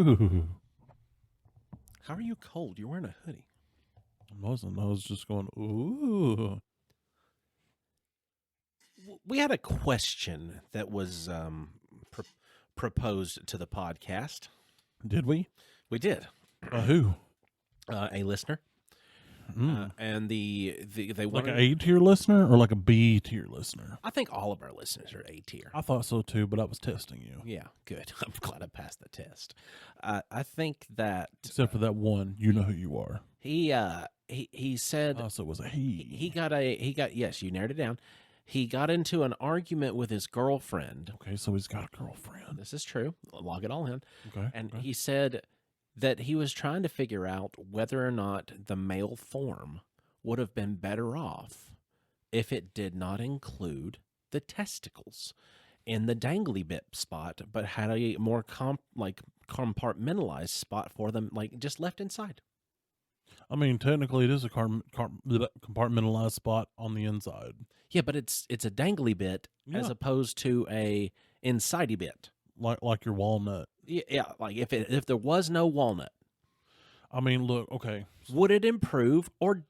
Ooh. How are you cold? You're wearing a hoodie. I wasn't. I was just going, ooh. We had a question that was proposed to the podcast. Did we? We did. Who? A listener. And they Like wanted, an A tier listener or like a B tier listener? I think all of our listeners are A tier. I thought so too, but I was testing you. Yeah, good. I'm glad I passed the test. I think that Except for that one, you know who you are. he said Also, it was a he. he got yes, you narrowed it down. He got into an argument with his girlfriend. Okay, so he's got a girlfriend. This is true. Log it all in. Okay. And okay. he said that he was trying to figure out whether or not the male form would have been better off if it did not include the testicles in the dangly bit spot, but had a more compartmentalized spot for them, like just left inside. I mean, technically, it is a compartmentalized spot on the inside. Yeah, but it's a dangly bit as opposed to a insidey bit, like your walnut. Yeah, like if there was no walnut, I mean, look, okay, would it improve or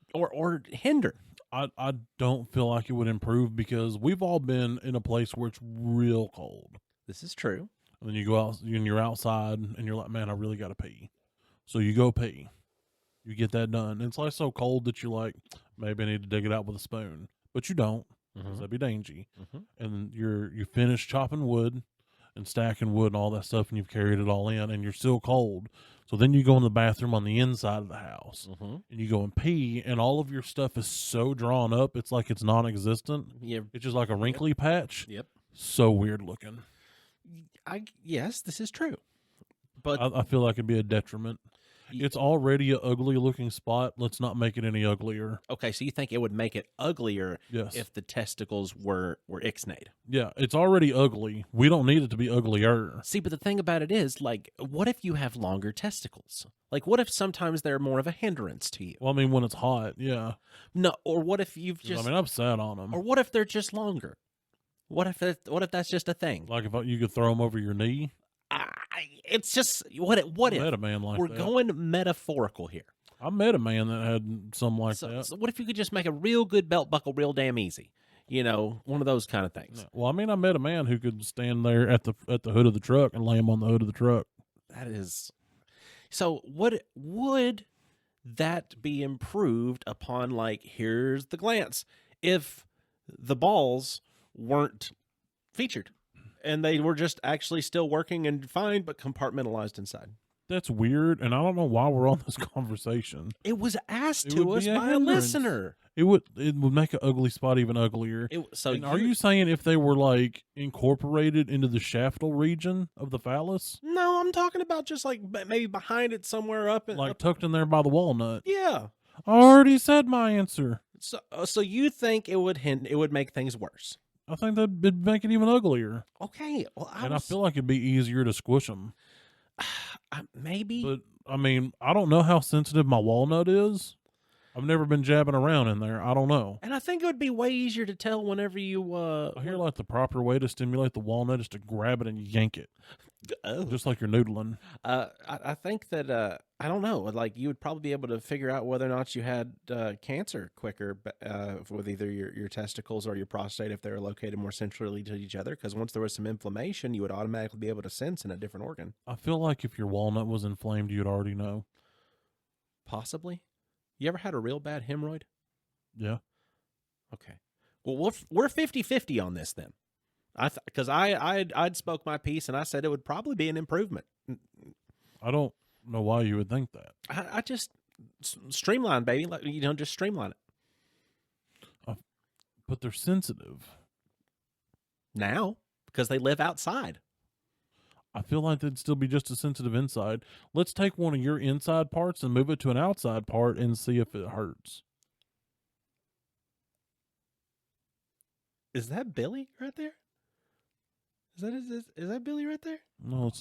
hinder? I don't feel like it would improve because we've all been in a place where it's real cold. This is true. And then you go out and you're outside and you're like, man, I really got to pee. So you go pee. You get that done. And it's like so cold that you're like, maybe I need to dig it out with a spoon. But you don't, because that'd be dangy. And you finish chopping wood and stacking wood and all that stuff, and you've carried it all in, and you're still cold. So then you go in the bathroom on the inside of the house, and you go and pee, and all of your stuff is so drawn up, it's like it's non-existent. Yeah. It's just like a wrinkly patch. Yep. So weird looking. Yes, this is true. But I feel like it'd be a detriment. It's already an ugly looking spot. Let's not make it any uglier. okay, so you think it would make it uglier Yes. if the testicles were ixnayed? Yeah, it's already ugly. We don't need it to be uglier. See, but the thing about it is, like, what if you have longer testicles? Like, what if sometimes they're more of a hindrance to you? Well, I mean, when it's hot, yeah. No, or what if you've just, I mean, I've sat on them. or what if they're just longer? What if that's just a thing? Like if you could throw them over your knee. It's just what if I met a man like we're that. going metaphorical here? I met a man that had something like that. So what if you could just make a real good belt buckle real damn easy? You know, one of those kind of things. Yeah. Well, I mean, I met a man who could stand there at the hood of the truck and lay him on the hood of the truck. That is. So what would that be improved upon? Like, here's the glance. If the balls weren't featured and they were just actually still working and fine, but compartmentalized inside. That's weird, and I don't know why we're on this conversation. It was asked It to would us be a by a hindrance. listener. It would make an ugly spot even uglier. And are you saying if they were like incorporated into the shaftal region of the phallus? No, I'm talking about just like maybe behind it somewhere up. Like tucked in there by the walnut? Yeah. I already said my answer. So you think it would make things worse? I think that'd make it even uglier. Okay. Well, I feel like it'd be easier to squish them. Maybe. But, I mean, I don't know how sensitive my walnut is. I've never been jabbing around in there. I don't know. And I think it would be way easier to tell whenever you... I hear like the proper way to stimulate the walnut is to grab it and yank it. Oh. Just like you're noodling. I think that, I don't know, like you would probably be able to figure out whether or not you had cancer quicker with either your testicles or your prostate if they were located more centrally to each other. Because once there was some inflammation, you would automatically be able to sense in a different organ. I feel like if your walnut was inflamed, you'd already know. Possibly. You ever had a real bad hemorrhoid? Yeah. Okay. Well, we're 50-50 on this then. Because I'd spoke my piece and I said it would probably be an improvement. I don't know why you would think that. I just streamline, baby. Like, just streamline it. But they're sensitive. Now, because they live outside. I feel like they'd still be just as sensitive inside. Let's take one of your inside parts and move it to an outside part and see if it hurts. Is that Billy right there? Is that Billy right there? No,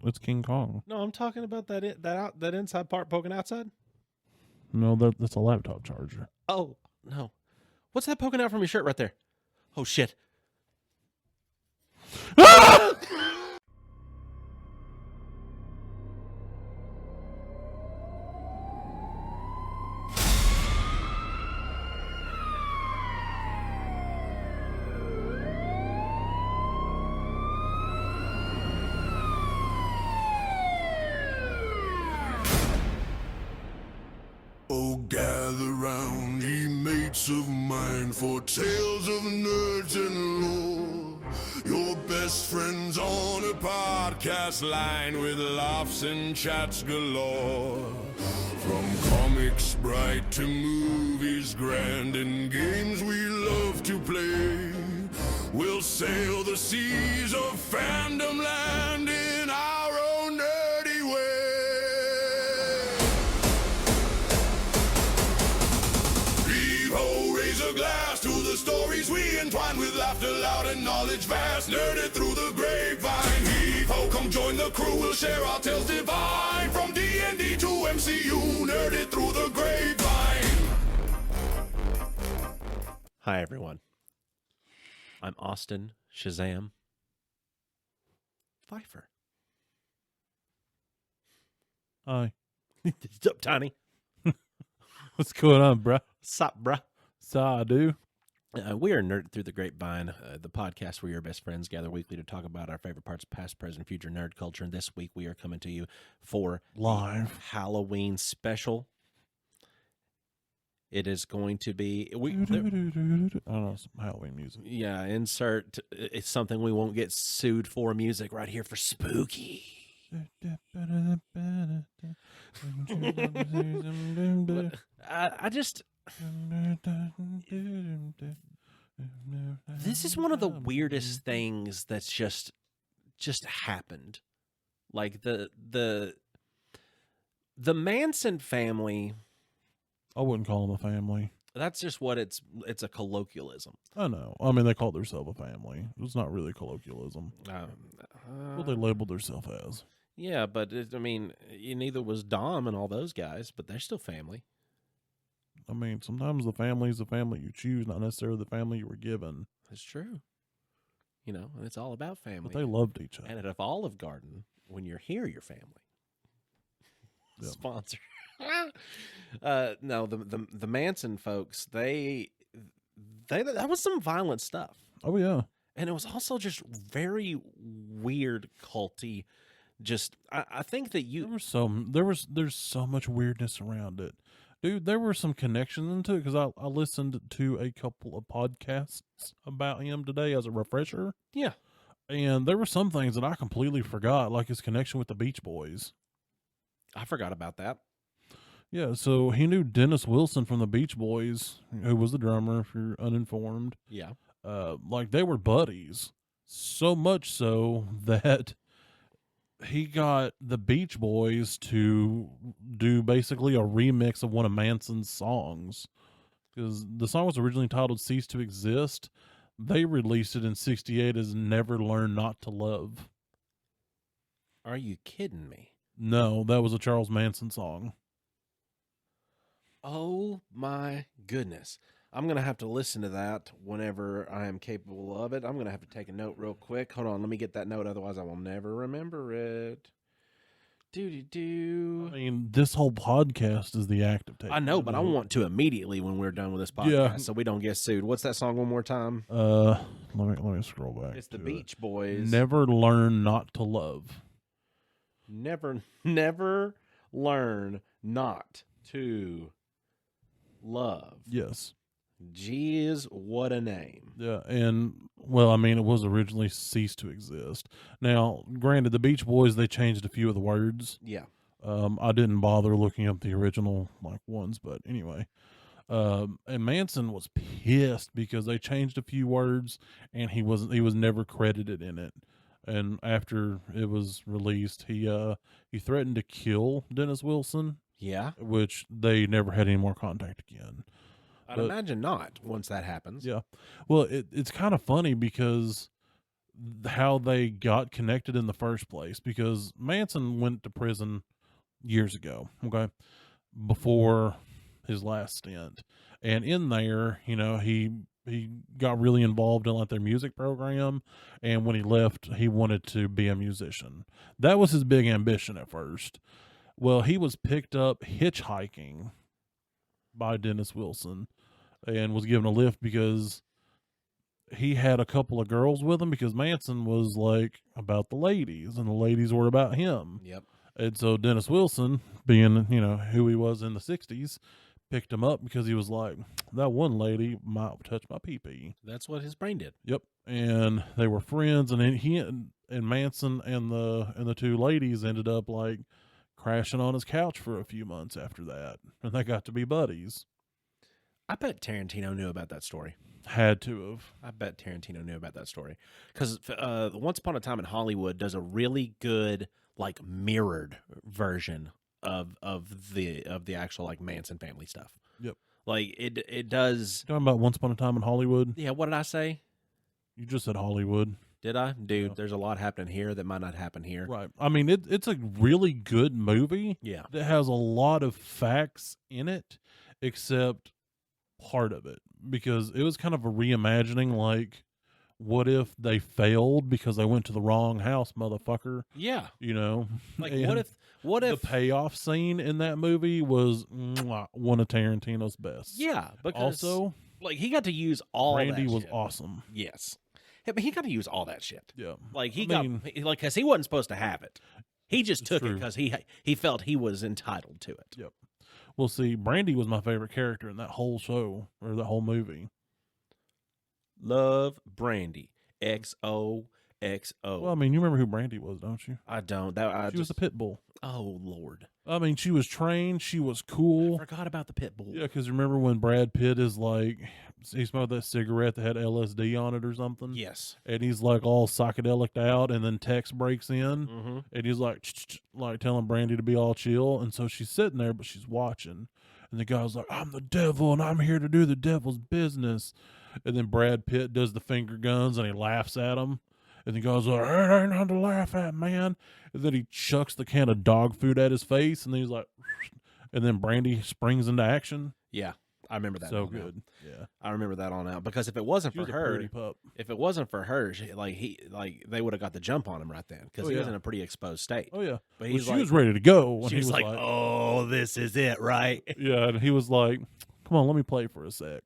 it's King Kong. No, I'm talking about that inside part poking outside. No, that's a laptop charger. Oh no, what's that poking out from your shirt right there? Oh shit! gather round, ye mates of mine, for tales of nerds and lore. Your best friends on a podcast line with laughs and chats galore. From comics bright to movies grand and games we love to play, we'll sail the seas of fandom land in our own nerdy way. Heave-ho, raise a glass to the stories we entwine with laughter loud and knowledge vast, nerded through the grapevine. Heave-ho, come join the crew, we'll share our tales divine, from D&D to MCU, nerded through the grapevine. Hi, everyone. I'm Austin Shazam Pfeiffer. Hi. What's up, Tiny? What's going on, bruh? Sup, bruh? So I do. We are Nerd Through the Grapevine, the podcast where your best friends gather weekly to talk about our favorite parts of past, present, future nerd culture. And this week we are coming to you for Live Halloween special. It is going to be... I don't know, some Halloween music. Yeah, insert it's something we won't get sued for music right here for spooky. I just... This is one of the weirdest things that's just happened. Like the Manson family... I wouldn't call them a family. That's just what it's a colloquialism. I know. I mean, they call themselves a family. It's not really colloquialism. What they labeled themselves as. Yeah, but neither was Dom and all those guys, but they're still family. I mean, sometimes the family is the family you choose, not necessarily the family you were given. That's true. And it's all about family. But they loved each other. And at Olive Garden, when you're here, you're family. Yep. Sponsor. No, the Manson folks, they that was some violent stuff. Oh yeah. And it was also just very weird, culty. Just I think that there's so much weirdness around it. Dude, there were some connections into it because I listened to a couple of podcasts about him today as a refresher. Yeah. And there were some things that I completely forgot, like his connection with the Beach Boys. I forgot about that. Yeah, so he knew Dennis Wilson from the Beach Boys, who was the drummer, if you're uninformed. Yeah. Like, they were buddies. So much so that he got the Beach Boys to do basically a remix of one of Manson's songs. Because the song was originally titled Cease to Exist. They released it in 1968 as Never Learn Not to Love. Are you kidding me? No, that was a Charles Manson song. Oh my goodness. I'm going to have to listen to that whenever I am capable of it. I'm going to have to take a note real quick. Hold on, let me get that note, otherwise I will never remember it. I mean, this whole podcast is the act of taking. I know, but I want to immediately when we're done with this podcast, so we don't get sued. What's that song one more time? Let me scroll back. It's the Beach Boys. Never Learn Not to Love. Never learn not to love. Yes. Jeez, what a name. Yeah, and well, I mean, it was originally Cease to Exist. Now, granted, the Beach Boys, they changed a few of the words. Yeah. I didn't bother looking up the original ones, but anyway. And Manson was pissed because they changed a few words, and he was never credited in it. And after it was released, he threatened to kill Dennis Wilson. Yeah. Which they never had any more contact again. I'd imagine not once that happens. Yeah. Well, it's kind of funny because how they got connected in the first place, because Manson went to prison years ago, okay, before his last stint. And in there, he got really involved in their music program, and when he left, he wanted to be a musician. That was his big ambition at first. Well, he was picked up hitchhiking by Dennis Wilson and was given a lift because he had a couple of girls with him, because Manson was about the ladies and the ladies were about him. Yep. And so Dennis Wilson, being, who he was in the 60s, picked him up because he was like, that one lady might touch my pee-pee. That's what his brain did. Yep. And they were friends, and then he and Manson and the two ladies ended up like crashing on his couch for a few months after that, and they got to be buddies. I bet Tarantino knew about that story. Had to have. I bet Tarantino knew about that story because Once Upon a Time in Hollywood does a really good like mirrored version of the actual like Manson family stuff. Yep. Like it does. Talking about Once Upon a Time in Hollywood. Yeah. What did I say? You just said Hollywood. Did I? Dude, Yeah. there's a lot happening here that might not happen here. Right. I mean, it's a really good movie. Yeah. That has a lot of facts in it, except part of it, because it was kind of a reimagining. Like, what if they failed because they went to the wrong house, motherfucker? Yeah. You know, Like, And what if the payoff scene in that movie was one of Tarantino's best? Yeah, because Also, like he got to use all Brandy that was shit. awesome. Yes. Yeah, but he got to use all that shit. Yeah. Like he I mean, like because he wasn't supposed to have it. He just It's took it true. because he felt he was entitled to it. Yep. Well, see, Brandy was my favorite character in that whole show or that whole movie. Love Brandy. XOXO. Well, I mean, you remember who Brandy was, don't you? I don't. That I She was a pit bull. Oh Lord. I mean, she was trained. She was I cool. forgot about the pit bull. Yeah, because remember when Brad Pitt is like, he smelled that cigarette that had LSD on it or something? Yes. And he's like all psychedelic out, and then Tex breaks in, Mm-hmm. and he's like, like telling Brandy to be all chill. And so she's sitting there, but she's watching. And the guy's like, I'm the devil, and I'm here to do the devil's business. And then Brad Pitt does the finger guns, and he laughs at him. And the guy's like, it ain't nothing to laugh at, man. And then he chucks the can of dog food at his face, and then he's like, and then Brandy springs into action. Yeah, I remember that. So all now. good. Yeah. I remember that all now because if it wasn't She for was a her, pretty pup. if it wasn't for her, they would have got the jump on him right then because Oh, he was yeah. in a pretty exposed state. Oh, yeah. But Well, he's she like, was ready to go. When she he was like, like, "Oh, this is it, right?" yeah. And he was like, come on, let me play for a sec.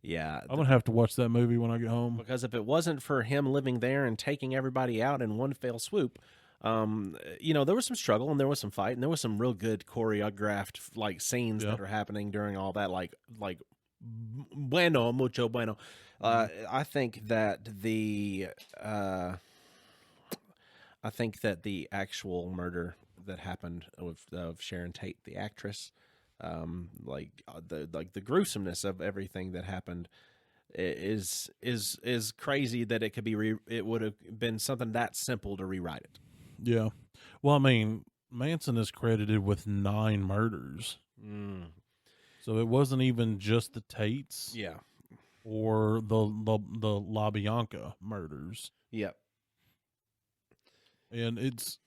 Yeah, I'm going to have to watch that movie when I get home. because if it wasn't for him living there and taking everybody out in one fell swoop, there was some struggle and there was some fight and there was some real good choreographed like scenes Yeah. that are happening during all that. Like bueno, mucho bueno. I think that the actual murder that happened of Sharon Tate, the actress, the gruesomeness of everything that happened is crazy that it could be it would have been something that simple to rewrite it. Yeah. Well, I mean, Manson is credited with 9 murders. So it wasn't even just the Tates Yeah. or the La Bianca murders. Yep. And it's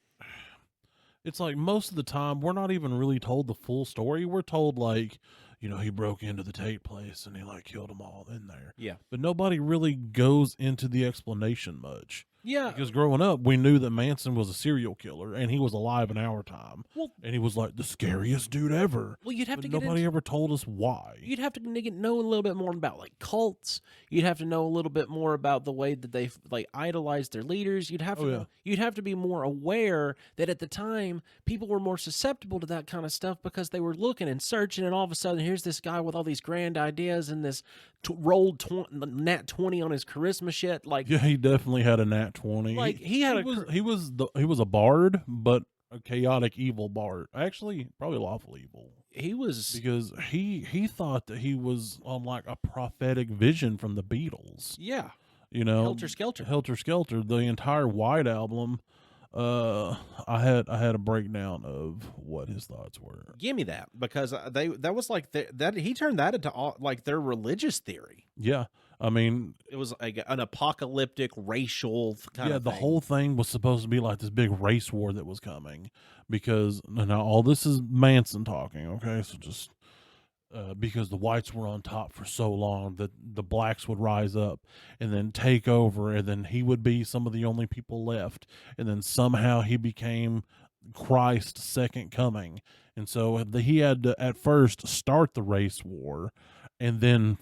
like most of the time we're not even really told the full story. We're told like, he broke into the Tate place and he like killed them all in there. Yeah. But nobody really goes into the explanation much. Yeah. Because growing up, we knew that Manson was a serial killer and he was alive in our time. Well- and he was like the scariest dude ever. Well, you'd have But to get nobody into, ever told us why. you'd have to know a little bit more about like cults. You'd have to know a little bit more about the way that they like idolized their leaders. You'd have to Oh, yeah. know, you'd have to be more aware that at the time people were more susceptible to that kind of stuff because they were looking and searching, and all of a sudden here's this guy with all these grand ideas and this rolled nat 20 on his charisma shit. Like Yeah, he definitely had a nat 20. Like, he had he was a bard, but a chaotic evil bard. Actually, probably lawful evil. he was Because he thought that he was on like a prophetic vision from the Beatles. yeah. Helter Skelter. Helter Skelter. The entire White Album. I had a breakdown of what his thoughts were. Give me that because that was like that he turned that into like their religious theory. Yeah, I mean, It was like an apocalyptic racial kind of the thing. whole thing was supposed to be like this big race war that was coming because now all this is Manson talking. Okay, so just. Because the whites were on top for so long that the blacks would rise up and then take over, and then he would be some of the only people left, and then somehow he became Christ's second coming. And so he had to at first start the race war and then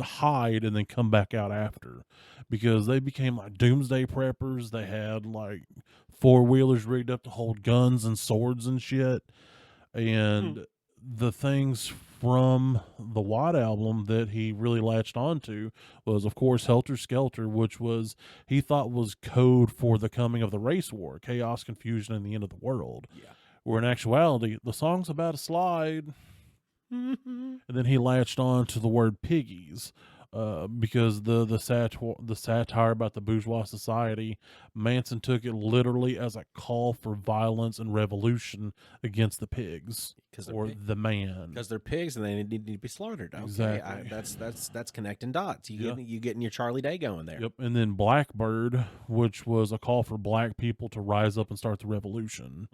hide and then come back out after, because they became like doomsday preppers. They had like 4-wheelers rigged up to hold guns and swords and shit. And the things from the White Album that he really latched onto was, of course, Helter Skelter, which was he thought was code for the coming of the race war, chaos, confusion, and the end of the world. Yeah. Where in actuality, the song's about a slide. And then he latched on to the word piggies, because the satire about the bourgeois society, Manson took it literally as a call for violence and revolution against the pigs or the man. Because they're pigs and they need to be slaughtered. Okay, Exactly. That's connecting dots. You getting your Charlie Day going there. Yep. And then Blackbird, which was a call for black people to rise up and start the revolution.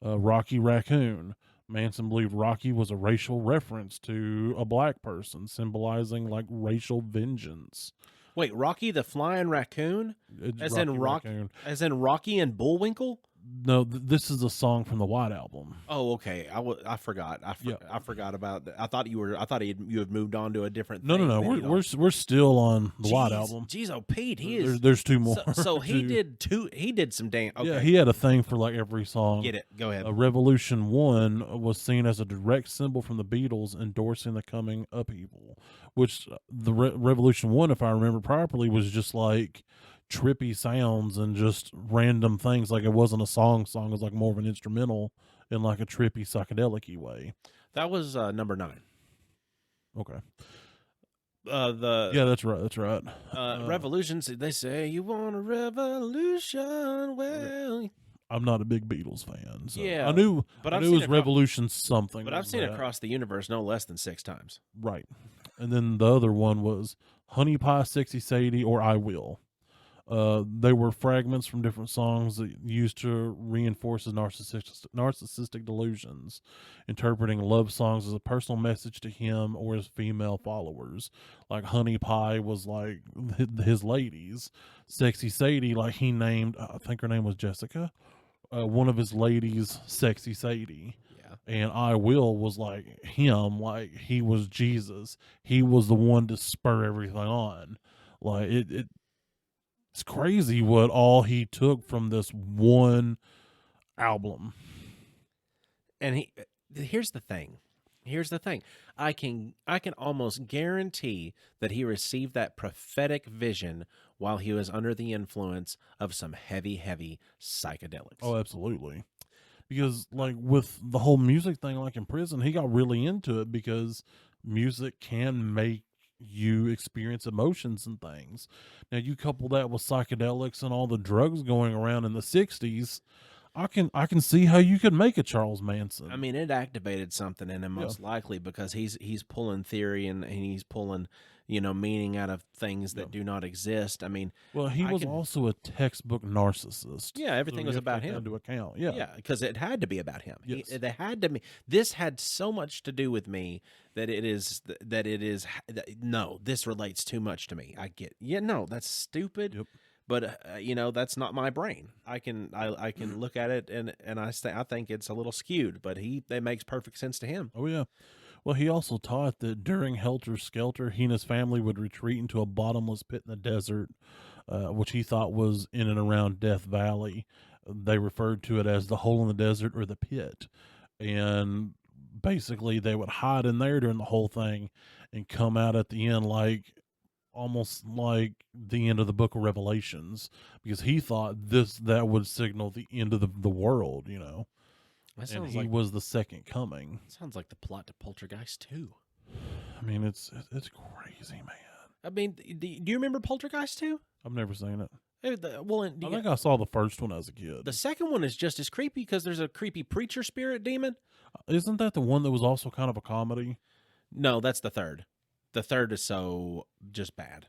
Rocky Raccoon. Manson believed Rocky was a racial reference to a black person, symbolizing like racial vengeance. Wait, Rocky the Flying Raccoon? It's As Rocky in Raccoon. as in Rocky and Bullwinkle? No, this is a song from the White Album. Oh, okay. I forgot. I forgot about that. I thought you had moved on to a different No, thing. no, no. We're still on the White Jeez, Album. Jeez, oh Pete, he is. There's two more. So he did two. He did some damn. Okay. Yeah, he had a thing for like every song. Get it. Go ahead. Revolution 1 was seen as a direct symbol from the Beatles endorsing the coming upheaval, which the Revolution 1, if I remember properly, was just like trippy sounds and just random things. Like it wasn't a song. It was like more of an instrumental in like a trippy psychedelic-y way. That was number 9. Okay. Yeah, that's right. That's right. Revolutions. They say you want a revolution. Well, I'm not a big Beatles fan. So Yeah, I knew but I I've knew it seen was it Revolution something. but I've seen that. Across the Universe no less than 6 times. Right. And then the other one was Honey Pie, Sexy Sadie, or I Will. They were fragments from different songs that used to reinforce his narcissistic delusions, interpreting love songs as a personal message to him or his female followers. Like Honey Pie was like his ladies. Sexy Sadie, like he named, I think her name was Jessica, one of his ladies, Sexy Sadie. Yeah. And I Will was like him, like he was Jesus. He was the one to spur everything on. Like it's crazy what all he took from this one album. And here's the thing. I can almost guarantee that he received that prophetic vision while he was under the influence of some heavy psychedelics. Oh, absolutely. Because like with the whole music thing, like in prison, he got really into it because music can make you experience emotions and things. Now you couple that with psychedelics and all the drugs going around in the 60s, I can see how you could make a Charles Manson. I mean, it activated something in him most likely because he's pulling theory and he's pulling, meaning out of things that do not exist. I mean, well, he was also a textbook narcissist. Yeah, everything was about him. Into account, yeah, because it had to be about him. Yes. They had to be. This had so much to do with me that it is. No, this relates too much to me. I get. Yeah, no, that's stupid. Yep. But that's not my brain. I can look at it and I think it's a little skewed. But that makes perfect sense to him. Oh yeah. Well, he also taught that during Helter Skelter, he and his family would retreat into a bottomless pit in the desert, which he thought was in and around Death Valley. They referred to it as the hole in the desert or the pit. And basically, they would hide in there during the whole thing and come out at the end almost like the end of the book of Revelations, because he thought that would signal the end of the world, and he was the second coming. Sounds like the plot to Poltergeist 2. I mean, it's crazy, man. I mean, do you remember Poltergeist 2? I've never seen it. I think I saw the first one as a kid. The second one is just as creepy because there's a creepy preacher spirit demon. Isn't that the one that was also kind of a comedy? No, that's the third. The third is so just bad.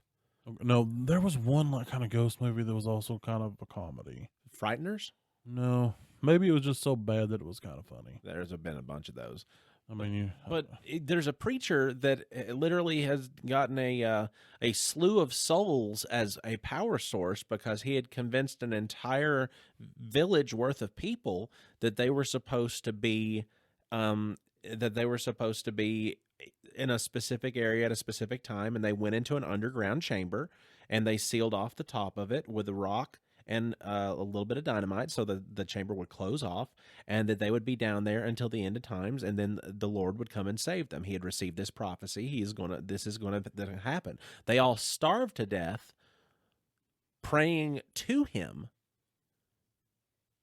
No, there was one like kind of ghost movie that was also kind of a comedy. Frighteners? No, maybe it was just so bad that it was kind of funny. There's been a bunch of those. I mean, there's a preacher that literally has gotten a slew of souls as a power source because he had convinced an entire village worth of people that they were supposed to be in a specific area at a specific time, and they went into an underground chamber and they sealed off the top of it with a rock, and a little bit of dynamite, so the chamber would close off, and that they would be down there until the end of times, and then the Lord would come and save them. He had received this prophecy. This is going to happen. They all starved to death, praying to him.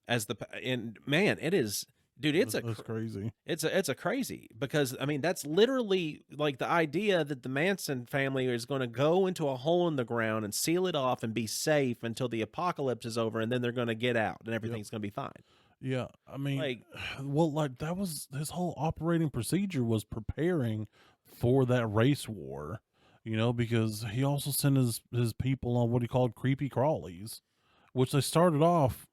And man, it is, dude. That's crazy. It's a crazy, because I mean that's literally like the idea that the Manson family is going to go into a hole in the ground and seal it off and be safe until the apocalypse is over, and then they're going to get out and everything's going to be fine. Yeah, I mean, Like, well, like that was his whole operating procedure was preparing for that race war, because he also sent his people on what he called creepy crawlies, which they started off.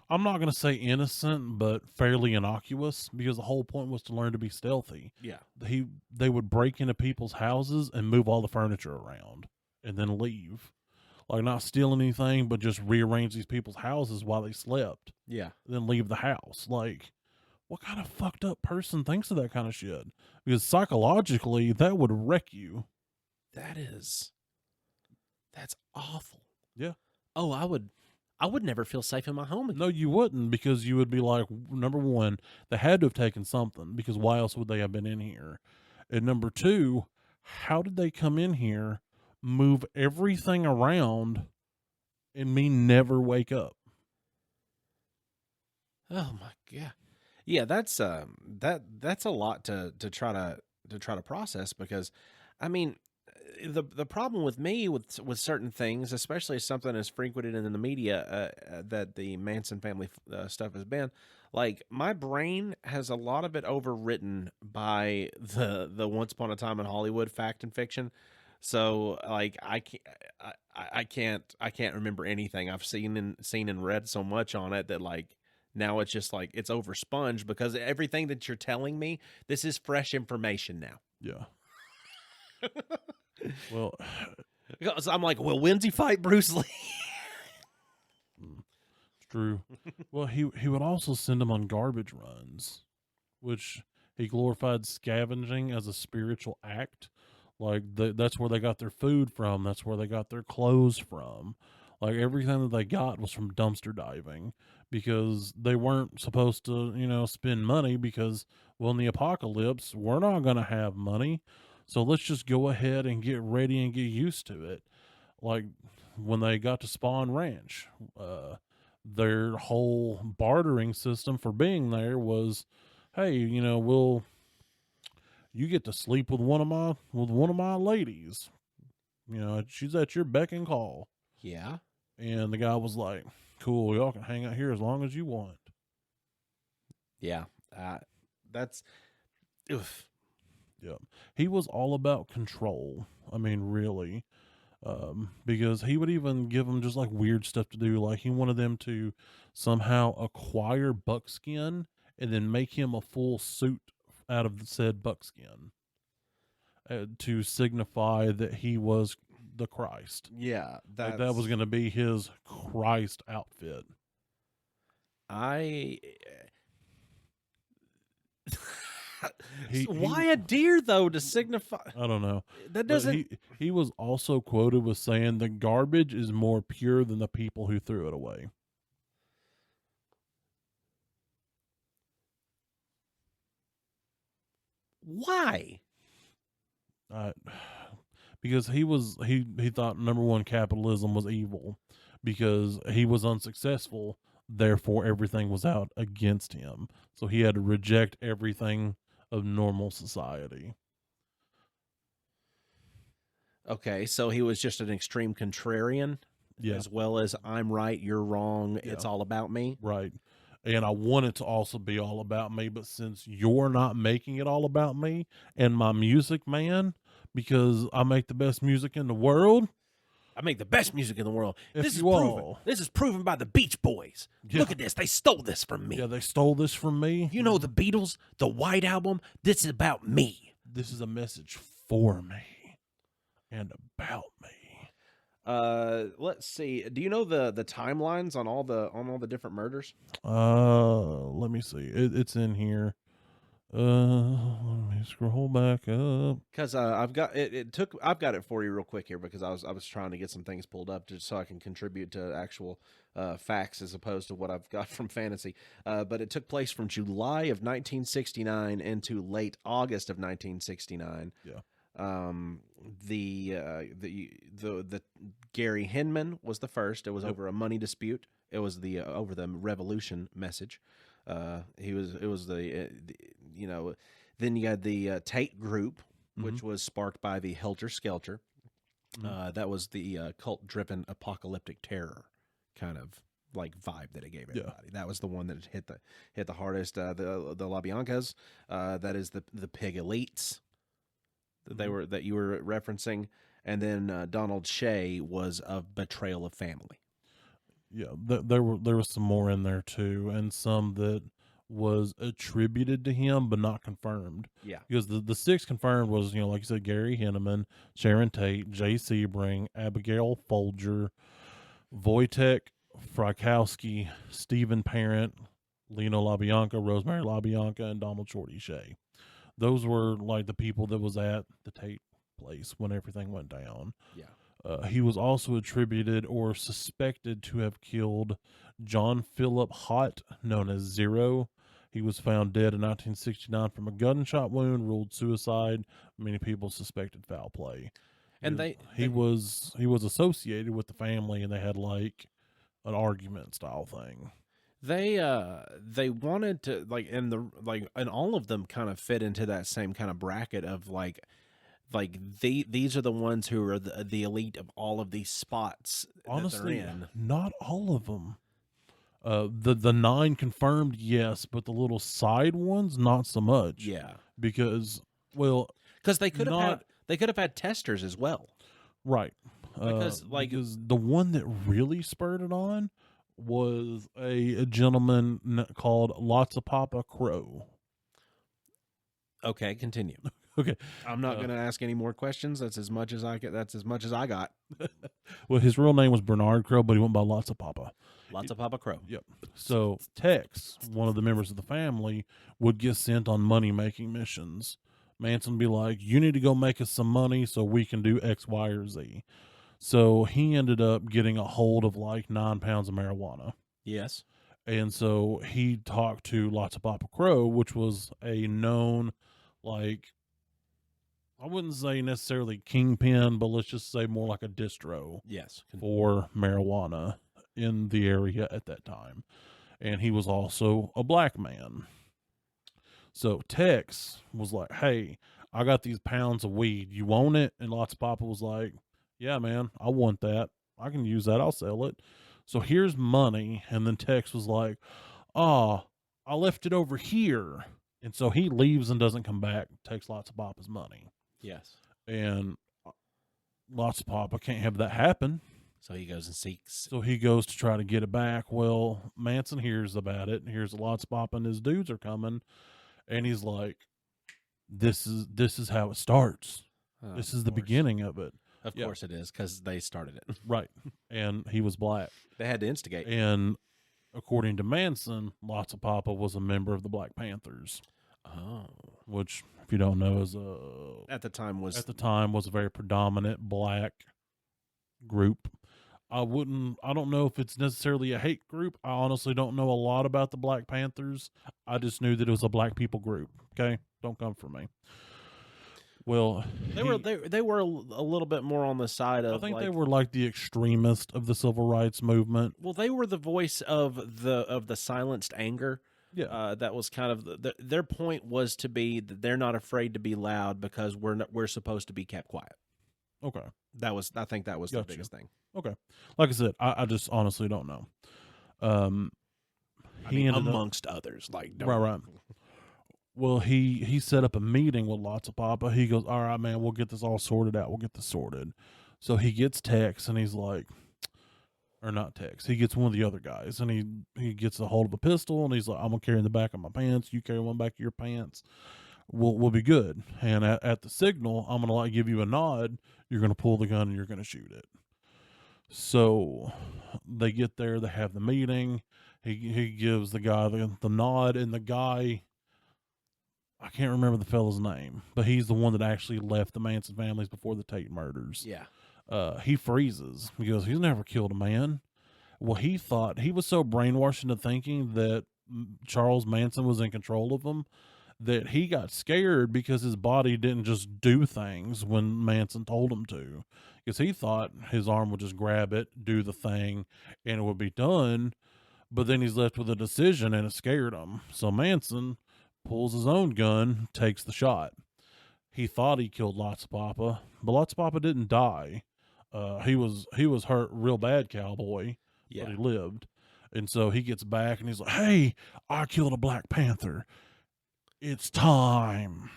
I'm not going to say innocent, but fairly innocuous, because the whole point was to learn to be stealthy. yeah, They would break into people's houses and move all the furniture around and then leave. Like, not steal anything, but just rearrange these people's houses while they slept, yeah. then leave the house. Like, what kind of fucked up person thinks of that kind of shit? Because psychologically, that would wreck you. That's awful. Yeah. Oh, I would never feel safe in my home again. No, you wouldn't, because you would be like, number one, they had to have taken something, because why else would they have been in here? And number two, how did they come in here, move everything around, and me never wake up? Oh my god. Yeah, that's that's a lot to try to process, because I mean, the problem with me with certain things, especially something as frequented in the media that the Manson family stuff has been, like, my brain has a lot of it overwritten by the Once Upon a Time in Hollywood fact and fiction. So like I can't remember anything I've seen and read so much on it that, like, now it's just like it's oversponged, because everything that you're telling me, this is fresh information now. Yeah. Well, So I'm like, well, when's he fight Bruce Lee? it's true. Well, he would also send them on garbage runs, which he glorified scavenging as a spiritual act. Like, that's where they got their food from. That's where they got their clothes from. Like, everything that they got was from dumpster diving, because they weren't supposed to, spend money, because, well, in the apocalypse, we're not going to have money. So let's just go ahead and get ready and get used to it. Like, when they got to Spawn Ranch, their whole bartering system for being there was, hey, you get to sleep with one of my ladies. She's at your beck and call. Yeah. And the guy was like, cool, y'all can hang out here as long as you want. Yeah. That's oof. Yeah. He was all about control. I mean, really. Because he would even give them just like weird stuff to do. Like, he wanted them to somehow acquire buckskin and then make him a full suit out of the said buckskin, to signify that he was the Christ. Yeah, Like, that was going to be his Christ outfit. Why a deer, though, to signify? I don't know. That But doesn't. he was also quoted with saying the garbage is more pure than the people who threw it away. Why? Because he thought, number one, capitalism was evil, because he was unsuccessful, therefore everything was out against him. So he had to reject everything of normal society. Okay, so he was just an extreme contrarian, Yeah. as well as I'm right, you're wrong. Yeah. It's all about me. Right. And I want it to also be all about me, but since you're not making it all about me and my music, man, because I make the best music in the world. I make the best music in the world. If This is you proven. all- This is proven by the Beach Boys. Yeah. Look at this. They stole this from me. Yeah, they stole this from me. You know the Beatles, the White Album. This is about me. This is a message for me and about me. Let's see. Do you know the timelines on all the different murders? Let me see. It's in here. Let me scroll back up. Because I've got it. I've got it for you real quick here because I was trying to get some things pulled up just so I can contribute to actual facts as opposed to what I've got from fantasy. But it took place from July of 1969 into late August of 1969. Yeah. The Gary Hinman was the first. It was over a money dispute. It was the over the revolution message. It was the you know. Then you had the Tate Group, which was sparked by the Helter Skelter. That was the cult-driven apocalyptic terror kind of like vibe that it gave everybody. That was the one that hit the hardest. The La Biancas, that is the Pig Elites that you were referencing, and then Donald Shea was of Betrayal of Family. Yeah, there was some more in there too, and some that was attributed to him but not confirmed. Yeah, because the six confirmed was, like you said, Gary Henneman, Sharon Tate, Jay Sebring, Abigail Folger, Wojtek Frykowski, Stephen Parent, Lena LaBianca, Rosemary LaBianca, and Donald Shorty Shea. Those were like the people that was at the Tate place when everything went down. yeah. He was also attributed or suspected to have killed John Philip Hott, known as Zero. He was found dead in 1969 from a gunshot wound, ruled suicide. Many people suspected foul play. And he was associated with the family, and they had like an argument style thing. They wanted to and all of them kind of fit into that same kind of bracket of these are the ones who are the elite of all of these spots. Honestly, that they're in. Not all of them. The 9 confirmed, yes, but the little side ones, not so much. Yeah, because they could have had testers as well, right? Because the one that really spurred it on was a gentleman called Lotsapapa Crow. Okay, continue. Okay, I'm not going to ask any more questions. That's as much as I get. That's as much as I got. Well, his real name was Bernard Crow, but he went by Lotsapapa. Lotsapapa Crow. Yep. So Tex, one of the members of the family, would get sent on money-making missions. Manson would be like, you need to go make us some money so we can do X, Y, or Z. So he ended up getting a hold of like 9 pounds of marijuana. Yes. And so he talked to Lotsapapa Crow, which was a known, like, I wouldn't say necessarily kingpin, but let's just say more like a distro. Yes. For marijuana in the area at that time. And he was also a black man. So Tex was like, hey, I got these pounds of weed. You want it? And Lotsapapa was like, yeah, man, I want that. I can use that. I'll sell it. So here's money. And then Tex was like, I left it over here. And so he leaves and doesn't come back, takes Lotsapapa's money. Yes. And Lotsapapa can't have that happen. So he goes and seeks. So he goes to try to get it back. Well, Manson hears about it. Hears Lotsapapa and his dudes are coming. And he's like, this is how it starts. This is the beginning of it. Of course it is, because they started it. Right. And he was black. They had to instigate. And according to Manson, Lotsapapa was a member of the Black Panthers. Oh. Which, if you don't know, is at the time was a very predominant black group. I don't know if it's necessarily a hate group. I honestly don't know a lot about the Black Panthers. I just knew that it was a black people group. Okay? Don't come for me. Well, they were a little bit more on the side of. I think they were like the extremist of the civil rights movement. Well, they were the voice of the silenced anger. Yeah, that was kind of their point was to be that they're not afraid to be loud because we're supposed to be kept quiet. Okay, I think that was the biggest thing. Okay, like I said, I just honestly don't know. Amongst others, right. Well, he set up a meeting with Lotsapapa. He goes, all right, man, we'll get this all sorted out. We'll get this sorted. So he gets Tex, and he's like, or not Tex. He gets one of the other guys, and he gets a hold of a pistol, and he's like, I'm going to carry in the back of my pants. You carry one back of your pants. We'll be good. And at the signal, I'm going to give you a nod. You're going to pull the gun, and you're going to shoot it. So they get there. They have the meeting. He gives the guy the nod, and the guy... I can't remember the fellow's name, but he's the one that actually left the Manson families before the Tate murders. Yeah. He freezes. He goes, he's never killed a man. Well, he thought he was so brainwashed into thinking that Charles Manson was in control of him that he got scared because his body didn't just do things when Manson told him to. Because he thought his arm would just grab it, do the thing, and it would be done. But then he's left with a decision and it scared him. So Manson pulls his own gun, takes the shot. He thought he killed Lots Papa, but Lots Papa didn't die. He was hurt real bad, cowboy, Yeah. but he lived. And so he gets back and he's like, hey, I killed a Black Panther. It's time.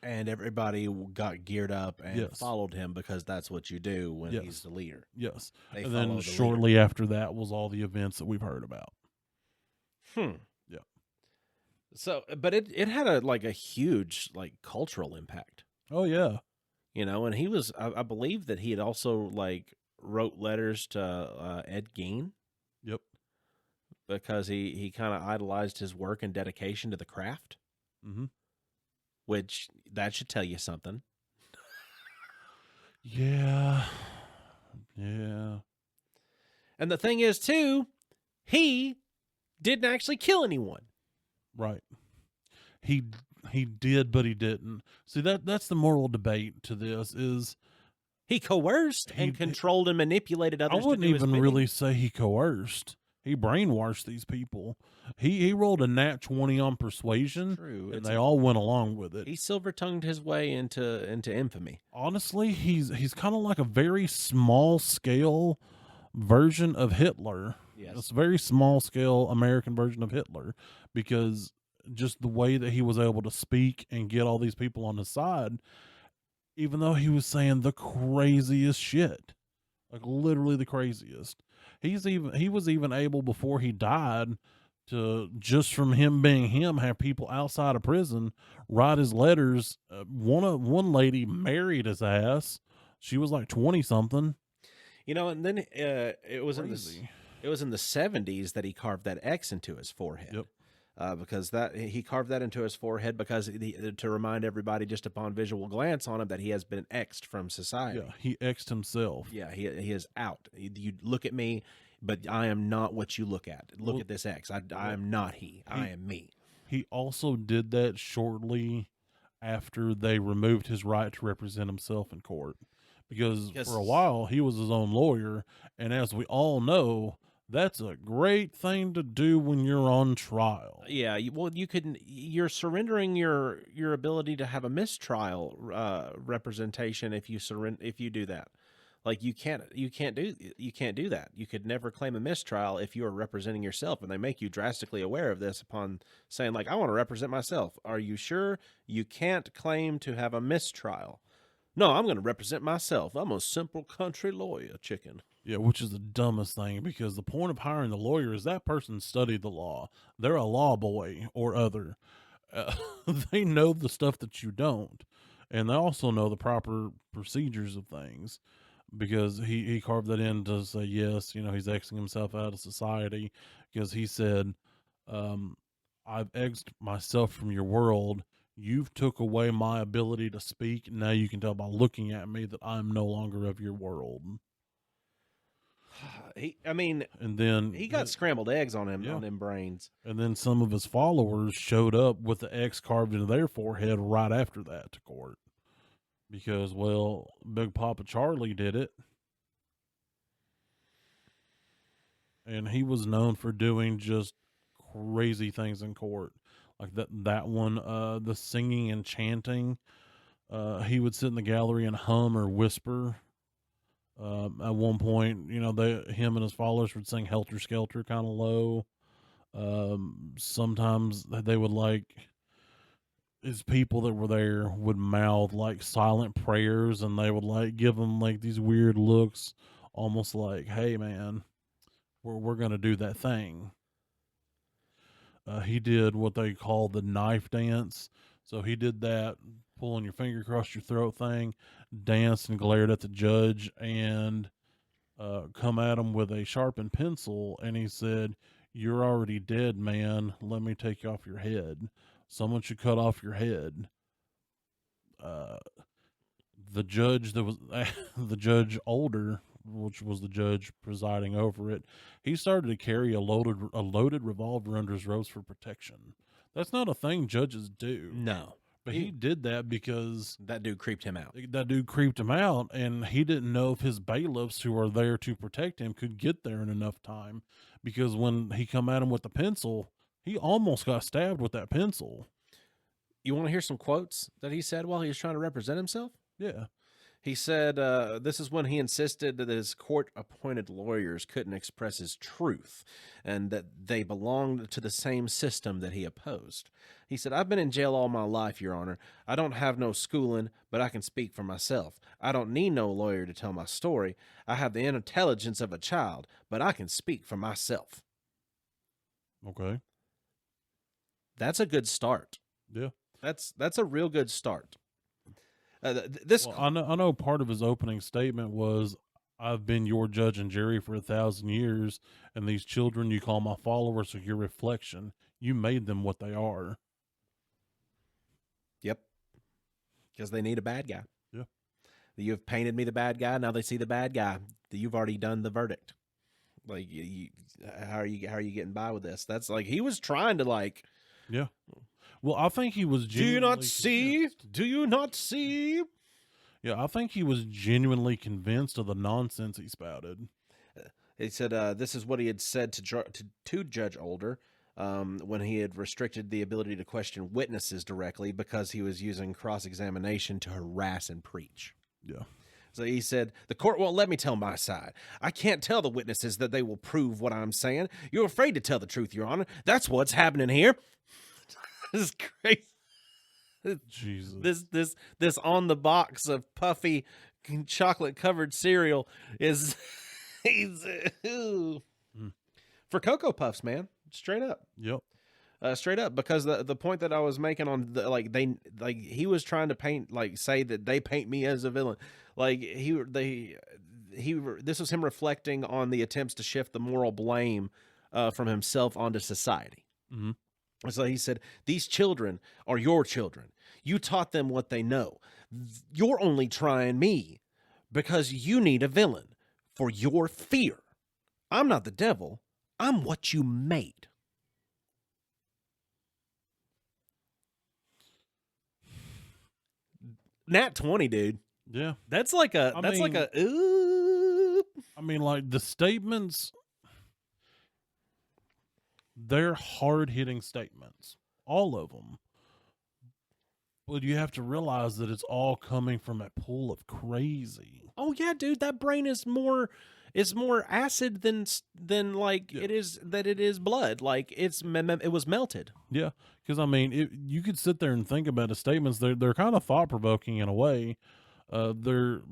And everybody got geared up and Yes. followed him because that's what you do when Yes. he's the leader. Yes. They And follow then the shortly after that was all the events that we've heard about. leader. Yeah. So, but it had a huge cultural impact, Oh, yeah. and he was I believe that he had also wrote letters to Ed Gein Yep. because he kind of idolized his work and dedication to the craft, Mm-hmm. which that should tell you something. Yeah. Yeah. And the thing is, too, he didn't actually kill anyone. Right. He did, but he didn't. See, that's the moral debate to this is He coerced and He- controlled and manipulated I others. wouldn't to do his even bidding. really say he coerced. He brainwashed these people. He rolled a nat 20 on persuasion, True. and they all went along with it. He silver tongued his way into infamy. Honestly, he's kind of like a very small scale version of Hitler. Yes. It's a very small scale American version of Hitler because just the way that he was able to speak and get all these people on his side, even though he was saying the craziest shit, like literally the craziest. He was even able before he died to, just from him being him, have people outside of prison write his letters. One lady married his ass. She was like 20 something. And then it was Crazy. it was in the 70s that he carved that X into his forehead. Yep. Because he carved that into his forehead because to remind everybody just upon visual glance on him that he has been X'd from society. Yeah, he X'd himself. Yeah, he is out. You look at me, but I am not what you look at. Look Well, at this X. I am not he. I am me. He also did that shortly after they removed his right to represent himself in court. Because Yes. for a while, he was his own lawyer. And as we all know, that's a great thing to do when you're on trial. Yeah, you're surrendering your ability to have a mistrial representation if you do that. Like you can't do that. You could never claim a mistrial if you are representing yourself, and they make you drastically aware of this upon saying I want to represent myself. Are you sure? You can't claim to have a mistrial. No, I'm going to represent myself. I'm a simple country lawyer, chicken. Yeah, which is the dumbest thing because the point of hiring the lawyer is that person studied the law. They're a law boy or other. They know the stuff that you don't. And they also know the proper procedures of things because he carved that in to say, yes, he's Xing himself out of society because he said, I've X'd myself from your world. You've took away my ability to speak. Now you can tell by looking at me that I'm no longer of your world. And then he got scrambled eggs on him Yeah. on them brains. And then some of his followers showed up with the X carved into their forehead right after that to court. Because, well, Big Papa Charlie did it. And he was known for doing just crazy things in court. Like that one, the singing and chanting. He would sit in the gallery and hum or whisper. At one point, him and his followers would sing Helter Skelter kind of low. Sometimes they would his people that were there would mouth silent prayers, and they would give him these weird looks, almost like, "Hey, man, we're gonna do that thing." He did what they call the knife dance. So he did that pulling your finger across your throat thing, danced and glared at the judge, and come at him with a sharpened pencil, and he said, "You're already dead, man. Let me take you off your head." someone should cut off your head. The judge that was the judge older, which was the judge presiding over it, he started to carry a loaded revolver under his robes for protection. That's not a thing judges do. No. But he did that because that dude creeped him out. That dude creeped him out, and he didn't know if his bailiffs who are there to protect him could get there in enough time. Because when he come at him with the pencil, he almost got stabbed with that pencil. You want to hear some quotes that he said while he was trying to represent himself? Yeah. He said, this is when he insisted that his court-appointed lawyers couldn't express his truth and that they belonged to the same system that he opposed. He said, I've been in jail all my life, Your Honor. I don't have no schooling, but I can speak for myself. I don't need no lawyer to tell my story. I have the intelligence of a child, but I can speak for myself. Okay. That's a good start. Yeah. That's a real good start. I know part of his opening statement was, I've been your judge and jury for 1,000 years, and these children you call my followers are your reflection. You made them what they are. Yep. Because they need a bad guy. Yeah. You've painted me the bad guy. Now they see the bad guy. You've already done the verdict. Like, how are you getting by with this? That's like, he was trying to like. Yeah. Well, I think he was genuinely. Do you not see? Convinced. Do you not see? Yeah, I think he was genuinely convinced of the nonsense he spouted. He said this is what he had said to Judge Older when he had restricted the ability to question witnesses directly because he was using cross-examination to harass and preach. Yeah. So he said, the court won't let me tell my side. I can't tell the witnesses that they will prove what I'm saying. You're afraid to tell the truth, Your Honor. That's what's happening here. This is crazy. Jesus. This on the box of puffy chocolate covered cereal is for Cocoa Puffs, man. Straight up. Yep. Straight up, because the point that I was making on he was trying to paint, like, say that they paint me as a villain. Like this was him reflecting on the attempts to shift the moral blame from himself onto society. Mm-hmm. So he said, these children are your children. You taught them what they know. You're only trying me because you need a villain for your fear. I'm not the devil. I'm what you made. Nat 20, dude. Yeah. That's like a, ooh. I mean, like, the statements, they're hard-hitting statements. All of them. But you have to realize that it's all coming from a pool of crazy. Oh yeah, dude, that brain is more acid than it is blood. Like it was melted. Yeah, because I mean, you could sit there and think about the statements. They're kind of thought provoking in a way. They're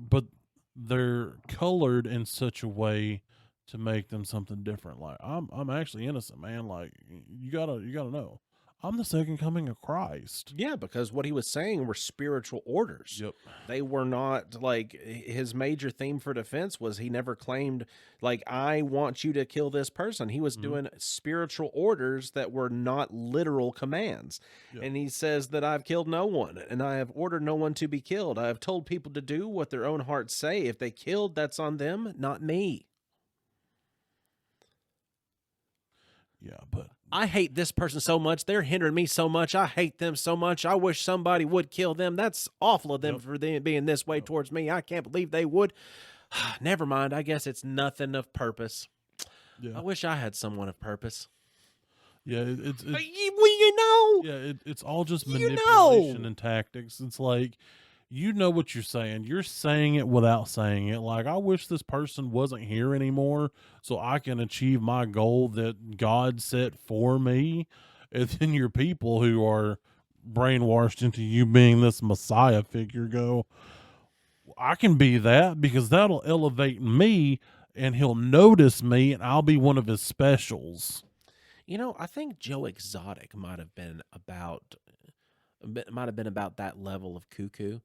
colored in such a way to make them something different. Like, I'm actually innocent, man. Like, you gotta know, I'm the second coming of Christ. Yeah, because what he was saying were spiritual orders. Yep. They were not, like, his major theme for defense was he never claimed, like, I want you to kill this person. He was doing spiritual orders that were not literal commands. Yep. And he says that I've killed no one, and I have ordered no one to be killed. I have told people to do what their own hearts say. If they killed, that's on them, not me. Yeah, but I hate this person so much. They're hindering me so much. I hate them so much. I wish somebody would kill them. That's awful of them for them being this way towards me. I can't believe they would. Never mind. I guess it's nothing of purpose. Yeah. I wish I had someone of purpose. Yeah, it's it's all just manipulation and tactics. It's like, you know what you're saying. You're saying it without saying it. Like, I wish this person wasn't here anymore so I can achieve my goal that God set for me. And then your people who are brainwashed into you being this Messiah figure go, I can be that because that'll elevate me and he'll notice me and I'll be one of his specials. You know, I think Joe Exotic might have been about that level of cuckoo.